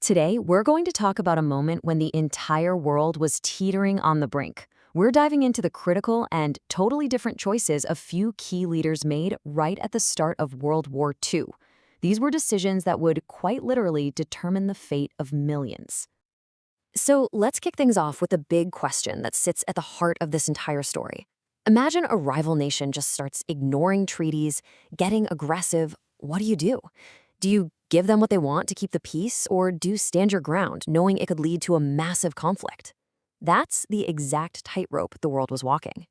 Today, we're going to talk about a moment when the entire world was teetering on the brink. We're diving into the critical and totally different choices a few key leaders made right at the start of World War II. These were decisions that would quite literally determine the fate of millions. So let's kick things off with the big question that sits at the heart of this entire story. Imagine a rival nation just starts ignoring treaties, getting aggressive. What do? Do you give them what they want to keep the peace, or do you stand your ground, knowing it could lead to a massive conflict? That's the exact tightrope the world was walking.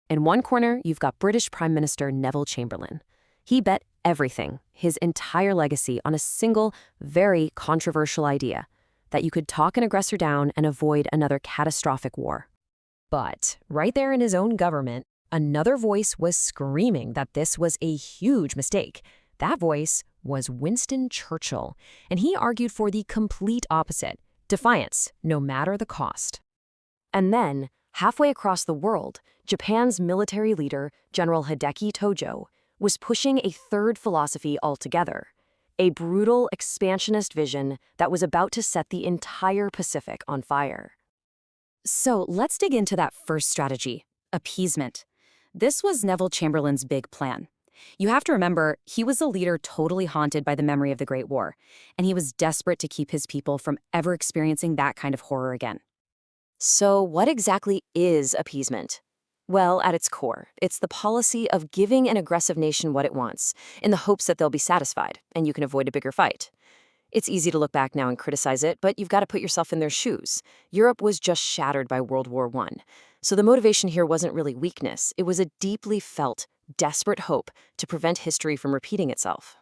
In one corner, you've got British Prime Minister Neville Chamberlain. He bet everything, his entire legacy, on a single, very controversial idea, that you could talk an aggressor down and avoid another catastrophic war. But right there in his own government, another voice was screaming that this was a huge mistake. That voice was Winston Churchill, and he argued for the complete opposite: defiance, no matter the cost. And then, halfway across the world, Japan's military leader, General Hideki Tojo, was pushing a third philosophy altogether: a brutal, expansionist vision that was about to set the entire Pacific on fire. So let's dig into that first strategy: appeasement. This was Neville Chamberlain's big plan. You have to remember, he was a leader totally haunted by the memory of the Great War, and he was desperate to keep his people from ever experiencing that kind of horror again. So what exactly is appeasement? Well, at its core, it's the policy of giving an aggressive nation what it wants, in the hopes that they'll be satisfied, and you can avoid a bigger fight. It's easy to look back now and criticize it, but you've got to put yourself in their shoes. Europe was just shattered by World War I. So the motivation here wasn't really weakness. It was a deeply felt, desperate hope to prevent history from repeating itself.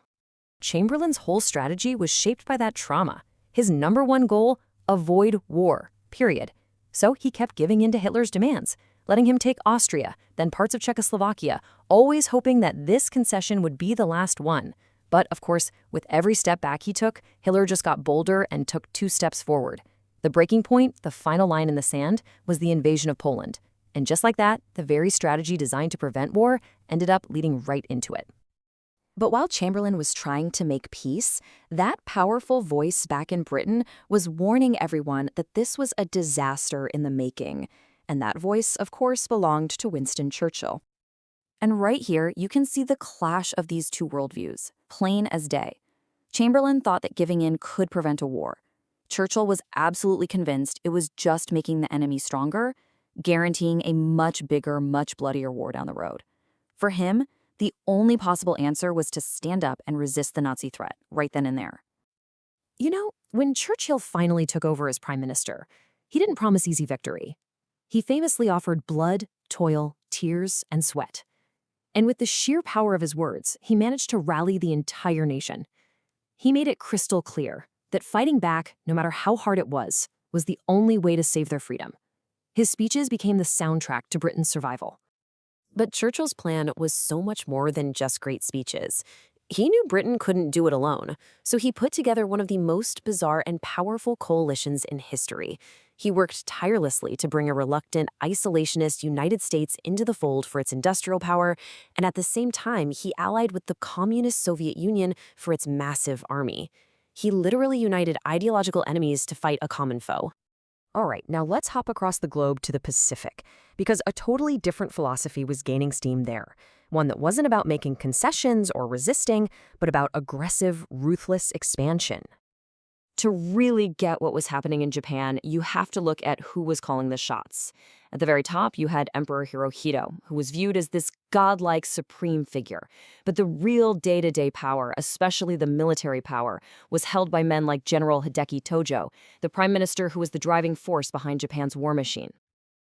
Chamberlain's whole strategy was shaped by that trauma. His number one goal: avoid war, period. So he kept giving in to Hitler's demands, letting him take Austria, then parts of Czechoslovakia, always hoping that this concession would be the last one. But, of course, with every step back he took, Hitler just got bolder and took 2 steps forward. The breaking point, the final line in the sand, was the invasion of Poland. And just like that, the very strategy designed to prevent war ended up leading right into it. But while Chamberlain was trying to make peace, that powerful voice back in Britain was warning everyone that this was a disaster in the making. And that voice, of course, belonged to Winston Churchill. And right here, you can see the clash of these two worldviews, plain as day. Chamberlain thought that giving in could prevent a war. Churchill was absolutely convinced it was just making the enemy stronger, guaranteeing a much bigger, much bloodier war down the road. For him, the only possible answer was to stand up and resist the Nazi threat right then and there. You know, when Churchill finally took over as prime minister, he didn't promise easy victory. He famously offered blood, toil, tears, and sweat. And with the sheer power of his words, he managed to rally the entire nation. He made it crystal clear that fighting back, no matter how hard it was the only way to save their freedom. His speeches became the soundtrack to Britain's survival. But Churchill's plan was so much more than just great speeches. He knew Britain couldn't do it alone, so he put together one of the most bizarre and powerful coalitions in history. He worked tirelessly to bring a reluctant, isolationist United States into the fold for its industrial power, and at the same time, he allied with the communist Soviet Union for its massive army. He literally united ideological enemies to fight a common foe. All right, now let's hop across the globe to the Pacific, because a totally different philosophy was gaining steam there. One that wasn't about making concessions or resisting, but about aggressive, ruthless expansion. To really get what was happening in Japan, you have to look at who was calling the shots. At the very top, you had Emperor Hirohito, who was viewed as this godlike supreme figure. But the real day-to-day power, especially the military power, was held by men like General Hideki Tojo, the prime minister who was the driving force behind Japan's war machine.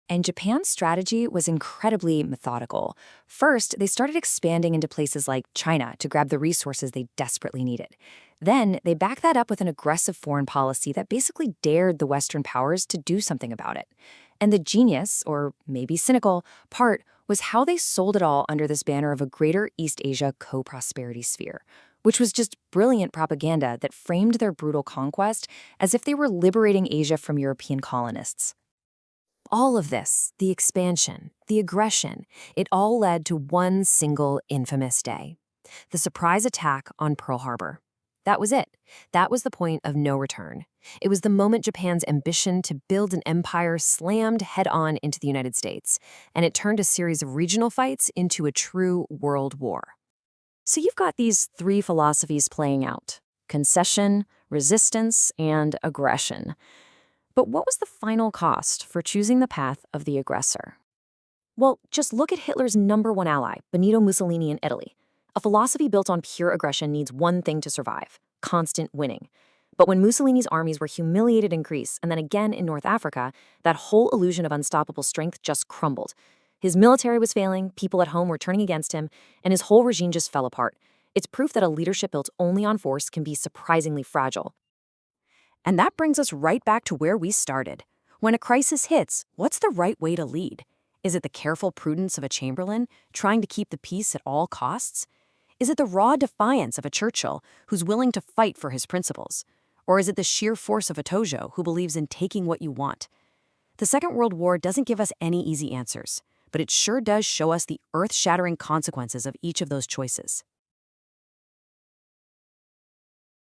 And Japan's strategy was incredibly methodical. First, they started expanding into places like China to grab the resources they desperately needed. Then, they backed that up with an aggressive foreign policy that basically dared the Western powers to do something about it. And the genius, or maybe cynical, part was how they sold it all under this banner of a greater East Asia co-prosperity sphere, which was just brilliant propaganda that framed their brutal conquest as if they were liberating Asia from European colonists. All of this, the expansion, the aggression, it all led to one single infamous day: the surprise attack on Pearl Harbor. That was it. That was the point of no return. It was the moment Japan's ambition to build an empire slammed head-on into the United States, and it turned a series of regional fights into a true world war. So you've got these three philosophies playing out: concession, resistance, and aggression. But what was the final cost for choosing the path of the aggressor? Well, just look at Hitler's number one ally, Benito Mussolini in Italy. A philosophy built on pure aggression needs one thing to survive: constant winning. But when Mussolini's armies were humiliated in Greece and then again in North Africa, that whole illusion of unstoppable strength just crumbled. His military was failing, people at home were turning against him, and his whole regime just fell apart. It's proof that a leadership built only on force can be surprisingly fragile. And that brings us right back to where we started. When a crisis hits, what's the right way to lead? Is it the careful prudence of a Chamberlain, trying to keep the peace at all costs? Is it the raw defiance of a Churchill, who's willing to fight for his principles? Or is it the sheer force of a Tojo, who believes in taking what you want? The Second World War doesn't give us any easy answers, but it sure does show us the earth-shattering consequences of each of those choices.